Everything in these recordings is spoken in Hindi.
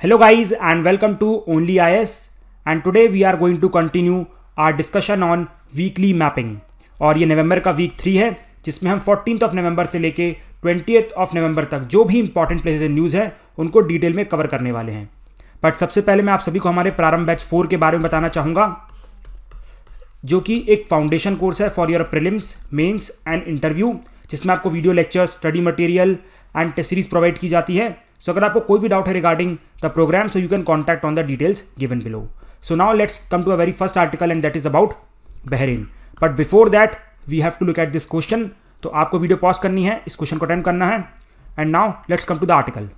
Hello guys and welcome to Only IS and today we are going to continue our discussion on weekly mapping। और ये नवंबर का वीक 3 है जिसमें हम 14th ऑफ नवंबर से लेके 20th ऑफ नवंबर तक जो भी इंपॉर्टेंट प्लेसेस इन न्यूज़ है उनको डिटेल में कवर करने वाले हैं। बट सबसे पहले मैं आप सभी को हमारे प्रारंभ बैच 4 के बारे में बताना चाहूँगा, जो कि एक फाउंडेशन कोर्स है for your prelims, mains and interview, जिसमें आपको video lecture, study material and test series provide की जाती है। सो अगर आपको कोई भी डाउट है regarding the programme, so you can contact on the details given below. So now let's come to a very first article and that is about Bahrain. But before that we have to look at this question. तो आपको वीडियो पॉज करनी है, इस क्वेश्चन को अटेंड करना है and now let's come to the article.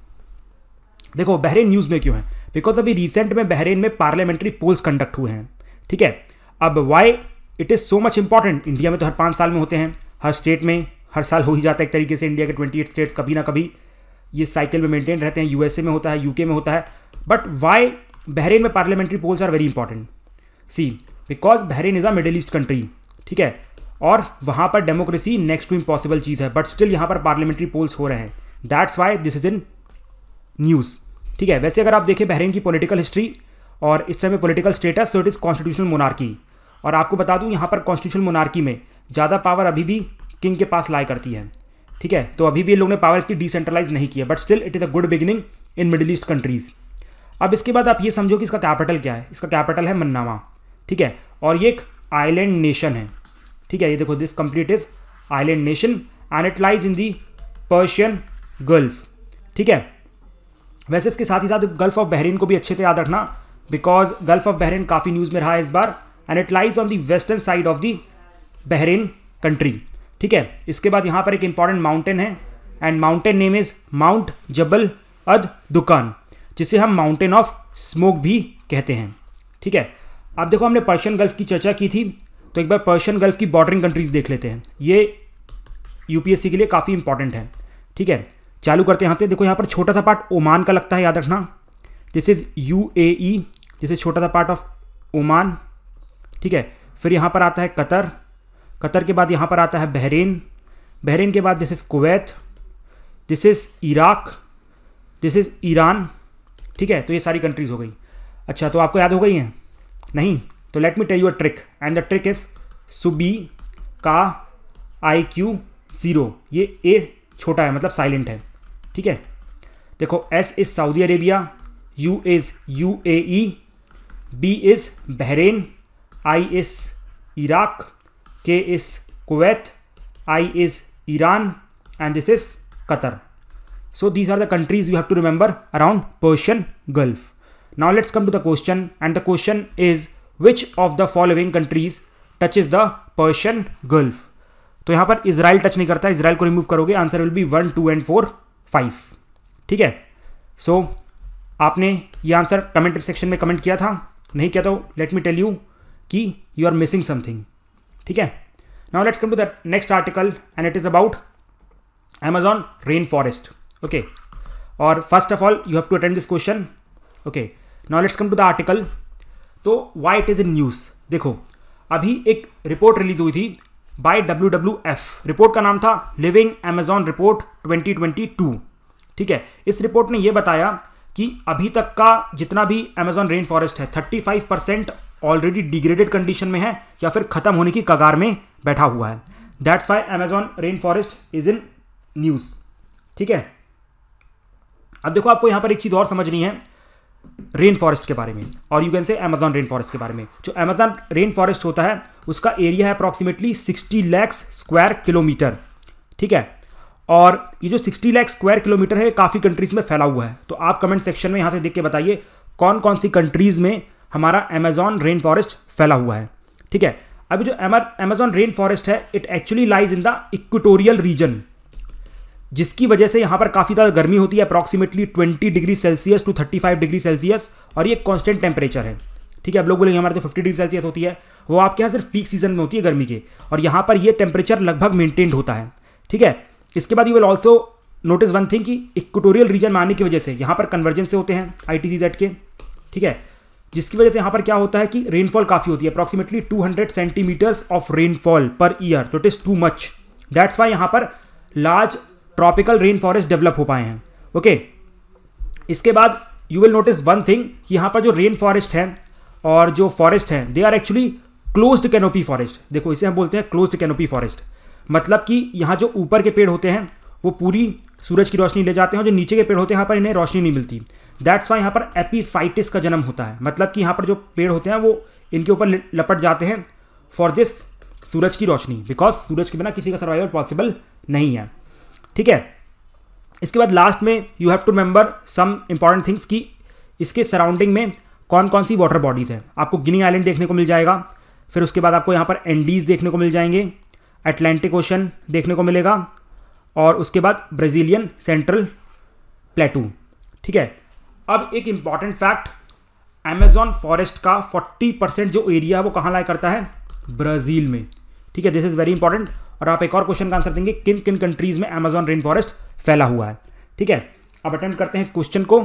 देखो बहरीन न्यूज़ में क्यों है, बिकॉज अभी रिसेंट में बहरीन में पार्लियामेंट्री पोल्स कंडक्ट हुए हैं। ठीक है, अब why it is so much important, India में तो हर 5 साल में होते हैं, हर स्टेट में हर साल हो ही जाता है एक तरीके से। इंडिया के 28 स्टेट्स कभी ना कभी ये साइकिल में मेंटेन रहते हैं। यूएसए में होता है, यूके में होता है, बट वाई बहरीन में parliamentary polls are very important. See because Bahrain is a middle east country, ठीक है, और वहाँ पर डेमोक्रेसी नेक्स्ट टू इम्पॉसिबल चीज़ है, बट स्टिल यहाँ पर पार्लियामेंट्री पोल्स हो रहे हैं। That's why this is in news. ठीक है, वैसे अगर आप देखें बहरीन की पॉलिटिकल हिस्ट्री और इस समय पॉलिटिकल स्टेटस, तो इट इज़ कॉन्स्टिट्यूशनल मोनार्की। और आपको बता दूं यहाँ पर कॉन्स्टिट्यूशनल मोनार्की में ज़्यादा पावर अभी भी किंग के पास लाई करती है। ठीक है, तो अभी भी ये लोगों ने पावर इसकी डिसेंट्रलाइज नहीं की है, but still it is a good beginning in middle east countries. अब इसके बाद आप ये समझो कि इसका कैपिटल क्या है। इसका कैपिटल है मन्नामा। ठीक है, और ये एक आइलैंड नेशन है। ठीक है, ये देखो, this complete is island nation and it lies in the Persian gulf. ठीक है, वैसे इसके साथ ही साथ गल्फ ऑफ बहरीन को भी अच्छे से याद रखना, बिकॉज गल्फ ऑफ बहरीन काफ़ी न्यूज़ में रहा है इस बार, and it lies on the western side of the Bahrain country. ठीक है, इसके बाद यहाँ पर एक इंपॉर्टेंट माउंटेन है and mountain name is Mount Jabal ad Dukhan, जिसे हम माउंटेन ऑफ स्मोक भी कहते हैं। ठीक है, अब देखो हमने पर्शियन गल्फ की चर्चा की थी, तो एक बार पर्शियन गल्फ की बॉर्डरिंग कंट्रीज देख लेते हैं। ये यूपीएससी के लिए काफ़ी इंपॉर्टेंट है। ठीक है, चालू करते हैं यहाँ से। देखो यहाँ पर छोटा सा पार्ट ओमान का लगता है, याद रखना, this is UAE, this is छोटा सा पार्ट ऑफ ओमान। ठीक है, फिर यहाँ पर आता है कतर, कतर के बाद यहाँ पर आता है बहरीन, बहरीन के बाद this is Kuwait, this is Iraq, this is Iran. ठीक है, तो ये सारी कंट्रीज़ हो गई। अच्छा, तो आपको याद हो गई हैं? नहीं, तो let me tell you a trick and the trick is सुबी का IQ 0। ये ए छोटा है, मतलब साइलेंट है। ठीक है, देखो S is Saudi Arabia, U is UAE, B is Bahrain, I is Iraq, K is Kuwait, I is Iran, and this is Qatar. So these are the countries you have to remember around Persian Gulf. Now let's come to the question, and the question is which of the following countries touches the Persian Gulf? तो यहाँ पर इजराइल टच नहीं करता, इजराइल को रिमूव करोगे, आंसर विल बी 1, 2 and 4, 5। ठीक है, सो आपने ये आंसर कमेंट सेक्शन में कमेंट किया था, नहीं किया तो लेट मी टेल यू कि यू आर मिसिंग समथिंग। ठीक है, now let's come to the next article and it is about Amazon rain forest. Okay, और first of all you have to attend this question. Okay, now let's come to the article. तो why it is in news. देखो अभी एक रिपोर्ट रिलीज हुई थी बाय WWF, रिपोर्ट का नाम था लिविंग अमेजॉन रिपोर्ट 2022। ठीक है, इस रिपोर्ट ने यह बताया कि अभी तक का जितना भी अमेजॉन रेन फॉरेस्ट है 35% ऑलरेडी डिग्रेडेड कंडीशन में है या फिर खत्म होने की कगार में बैठा हुआ है। That's why Amazon rain forest is in news. ठीक है, अब देखो आपको यहां पर एक चीज़ और समझनी है रेन फॉरेस्ट के बारे में, और you can say Amazon rain forest के बारे में। जो अमेजॉन रेन फॉरेस्ट होता है उसका एरिया है अप्रॉक्सीमेटली 60 लाख स्क्वायर किलोमीटर। ठीक है, और ये जो 60 लाख स्क्वायर किलोमीटर है काफ़ी कंट्रीज़ में फैला हुआ है। तो आप कमेंट सेक्शन में यहाँ से देख के बताइए कौन कौन सी कंट्रीज़ में हमारा अमेजॉन रेन फॉरेस्ट फैला हुआ है। ठीक है, अभी जो अमेजॉन रेन फॉरेस्ट है it actually lies in the equatorial region, जिसकी वजह से यहाँ पर काफ़ी ज़्यादा गर्मी होती है, approximately 20 degree celsius to 35 degree celsius, और ये कॉन्स्टेंट टेम्परेचर है। ठीक है, अब लोग बोलेंगे हमारे तो 50 डिग्री सेल्सियस होती है, वो आपके यहाँ सिर्फ पीक सीजन में होती है गर्मी के, और यहाँ पर ये टेम्परेचर लगभग मेंटेन्ड होता है। ठीक है, इसके बाद you will also notice one thing कि इक्वेटोरियल रीजन में आने की वजह से यहाँ पर कन्वर्जेंस से होते हैं ITCZ के। ठीक है, जिसकी वजह से यहाँ पर क्या होता है कि रेनफॉल काफ़ी होती है, approximately 200 centimetres of rainfall per year, तो it is too much. That's why यहाँ पर large tropical rain forest develop हो पाए हैं। ओके, इसके बाद you will notice one thing कि यहाँ पर जो रेन फॉरेस्ट है और जो फॉरेस्ट हैं they are actually closed canopy forest. देखो इसे हम बोलते हैं क्लोज्ड कैनोपी फॉरेस्ट, मतलब कि यहाँ जो ऊपर के पेड़ होते हैं वो पूरी सूरज की रोशनी ले जाते हैं और जो नीचे के पेड़ होते हैं यहाँ पर इन्हें रोशनी नहीं मिलती। दैट्स वाई यहाँ पर एपीफाइटिस का जन्म होता है, मतलब कि यहाँ पर जो पेड़ होते हैं वो इनके ऊपर लपट जाते हैं फॉर दिस सूरज की रोशनी, बिकॉज सूरज के बिना किसी का सर्वाइवल पॉसिबल नहीं है। ठीक है, इसके बाद लास्ट में you have to remember some important things कि इसके सराउंडिंग में कौन कौन सी वाटर बॉडीज़ हैं। आपको गिनी आइलैंड देखने को मिल जाएगा, फिर उसके बाद आपको यहाँ पर एंडीज़ देखने को मिल जाएंगे, अटलांटिक ओशन देखने को मिलेगा और उसके बाद ब्राज़ीलियन सेंट्रल प्लेटू। ठीक है, अब एक इंपॉर्टेंट फैक्ट, अमेजॉन फॉरेस्ट का 40% जो एरिया है वो कहाँ लाया करता है, ब्राज़ील में। ठीक है, दिस इज़ वेरी इंपॉर्टेंट। और आप एक और क्वेश्चन का आंसर देंगे, किन किन कंट्रीज़ में अमेजॉन रेन फॉरेस्ट फैला हुआ है। ठीक है, अब अटेम्प्ट करते हैं इस क्वेश्चन को।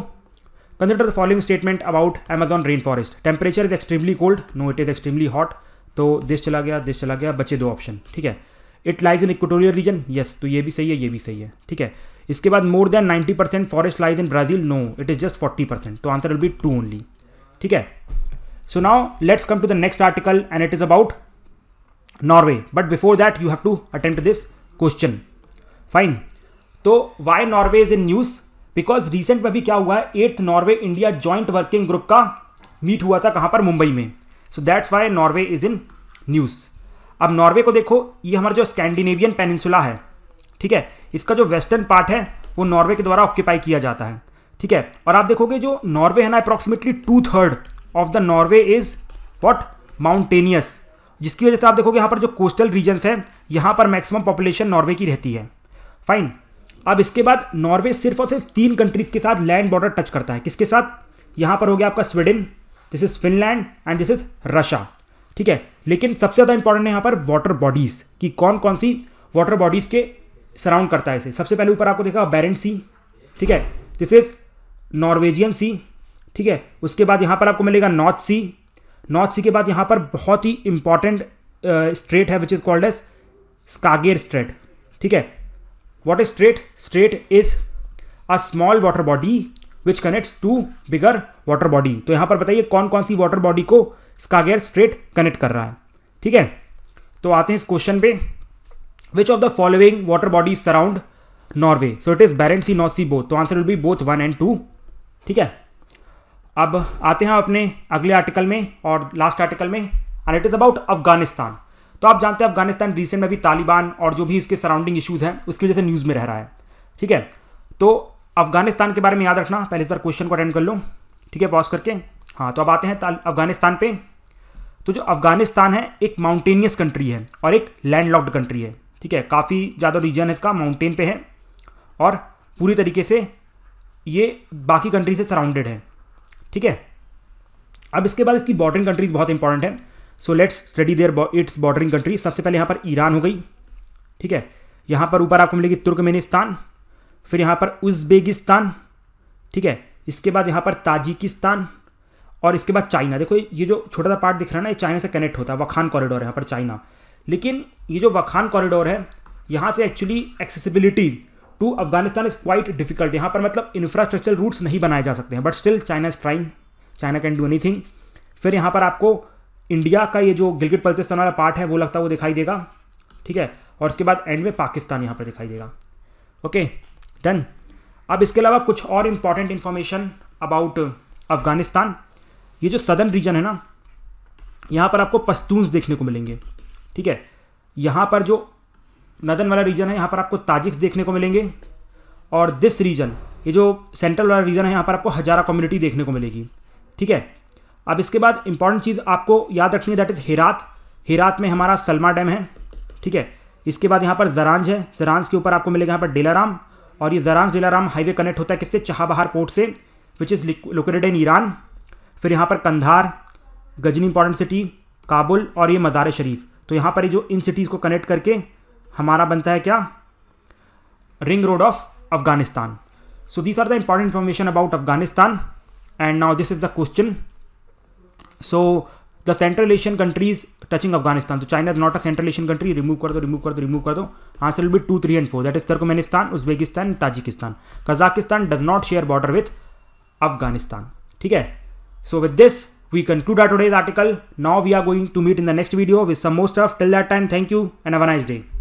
Consider the following statement about Amazon rain forest. Temperature is extremely cold, no it is extremely hot. तो दिस चला गया, बचे 2 ऑप्शन। ठीक है, it lies in equatorial region, yes, तो ये भी सही है, ये भी सही है। ठीक है, इसके बाद more than 90% forest lies in Brazil, no it is just 40%, तो आंसर विल बी 2 ओनली। ठीक है, so now let's come to the next article and it is about Norway, but before that you have to attempt this question. Fine, तो why Norway is in news, because recent में भी क्या हुआ है, 8th Norway India joint working group का मीट हुआ था, कहाँ पर, मुंबई में। So that's why Norway is in news. अब नॉर्वे को देखो, ये हमारा जो स्कैंडिनेवियन पेनिनसुला है, ठीक है, इसका जो वेस्टर्न पार्ट है वो नॉर्वे के द्वारा ऑक्यूपाई किया जाता है। ठीक है, और आप देखोगे जो नॉर्वे है ना, approximately 2/3 of the Norway is what, mountainous, जिसकी वजह से आप देखोगे यहाँ पर जो कोस्टल रीजन्स हैं यहाँ पर मैक्सिमम पॉपुलेशन नॉर्वे की रहती है। फाइन, अब इसके बाद नॉर्वे सिर्फ और सिर्फ 3 कंट्रीज के साथ लैंड बॉर्डर टच करता है। किसके साथ, यहाँ पर हो गया आपका Sweden, this is Finland and this is Russia. ठीक है, लेकिन सबसे ज़्यादा इंपॉर्टेंट है यहाँ पर वाटर बॉडीज़ कि कौन कौन सी वाटर बॉडीज़ के सराउंड करता है इसे। सबसे पहले ऊपर आपको देखा बेरेंट्स सी, ठीक है, दिस इज नॉर्वेजियन सी। ठीक है, उसके बाद यहाँ पर आपको मिलेगा नॉर्थ सी। नॉर्थ सी के बाद यहाँ पर बहुत ही इंपॉर्टेंट स्ट्रेट है which is called as Skagerrak strait. ठीक है, what is strait, strait is a small water body which connects to bigger water body. तो यहाँ पर बताइए कौन कौन सी वाटर बॉडी को स्कागेर स्ट्रेट कनेक्ट कर रहा है। ठीक है, तो आते हैं इस क्वेश्चन पे, which of the following water bodies surround Norway, so it is Barents sea, north sea, both, तो answer will be both 1 and 2। ठीक है, अब आते हैं अपने अगले आर्टिकल में और लास्ट आर्टिकल में, and it is about Afghanistan. तो आप जानते हैं अफगानिस्तान रिसेंट में भी तालिबान और जो भी इसके सराउंडिंग इश्यूज हैं उसकी वजह से न्यूज़ में रह रहा है। ठीक है, तो अफगानिस्तान के बारे में याद रखना, पहले इस बार क्वेश्चन को अटेंड कर लो। ठीक है, पॉज करके। हाँ, तो अब आते हैं अफगानिस्तान पे। तो जो अफगानिस्तान है एक माउंटेनियस कंट्री है और एक लैंडलॉक्ड कंट्री है। ठीक है, काफ़ी ज़्यादा रीजन है इसका, माउंटेन पे है और पूरी तरीके से ये बाकी कंट्री से सराउंडेड है। ठीक है, अब इसके बाद इसकी बॉर्डरिंग कंट्रीज बहुत इंपॉर्टेंट है, so let's study there it's bordering countries. सबसे पहले यहाँ पर ईरान हो गई। ठीक है, यहाँ पर ऊपर आपको मिलेगी तुर्कमेनिस्तान, फिर यहाँ पर उज़्बेकिस्तान। ठीक है, इसके बाद यहाँ पर ताजिकिस्तान और इसके बाद चाइना। देखो ये जो छोटा सा पार्ट दिख रहा है ना, ये चाइना से कनेक्ट होता है, वखान कॉरिडोर है यहाँ पर चाइना। लेकिन ये जो वखान कॉरिडोर है यहाँ से actually accessibility to Afghanistan is quite difficult. यहाँ पर मतलब इंफ्रास्ट्रक्चर रूट्स नहीं बनाए जा सकते हैं, but still China is trying, China can do anything. फिर यहाँ पर आपको इंडिया का ये जो गिलगित बल्तिस्तान वाला पार्ट है वो लगता है वो दिखाई देगा। ठीक है, और उसके बाद एंड में पाकिस्तान यहाँ पर दिखाई देगा। Okay, done. अब इसके अलावा कुछ और इंपॉर्टेंट इन्फॉर्मेशन अबाउट अफगानिस्तान। ये जो सदर्न रीजन है ना, यहाँ पर आपको पश्तून्स देखने को मिलेंगे। ठीक है, यहाँ पर जो नदर्न वाला रीजन है यहाँ पर आपको ताजिक्स देखने को मिलेंगे, और दिस रीजन, ये जो सेंट्रल वाला रीजन है यहाँ पर आपको हजारा कम्युनिटी देखने को मिलेगी। ठीक है, अब इसके बाद इंपॉर्टेंट चीज़ आपको याद रखनी है, दैट इज़ हेरात। हेरात में हमारा सलमा डैम है। ठीक है, इसके बाद यहाँ पर जरांज है, जरांज के ऊपर आपको मिलेगा यहाँ पर डेलाराम, और ये जरांज डेलाराम हाईवे कनेक्ट होता है किससे, चहाबहार पोर्ट से, which is located in Iran. फिर यहाँ पर कंधार, गजनी इंपॉर्टेंट सिटी, काबुल और ये मज़ार शरीफ। तो यहाँ पर ये जो इन सिटीज़ को कनेक्ट करके हमारा बनता है क्या, ring road of Afghanistan. So these are the important information about Afghanistan. And now this is the question. So the Central Asian countries touching Afghanistan, तो China is not a Central Asian country, remove कर दो, रिमूव कर दो, रिमूव कर दो। Answer will be 2, 3 and 4, that is Turkmenistan, Uzbekistan, Tajikistan. Kazakhstan does not share border with Afghanistan. ठीक है, so with this we conclude our today's article. Now we are going to meet in the next video with some more stuff. Till that time, thank you and have a nice day.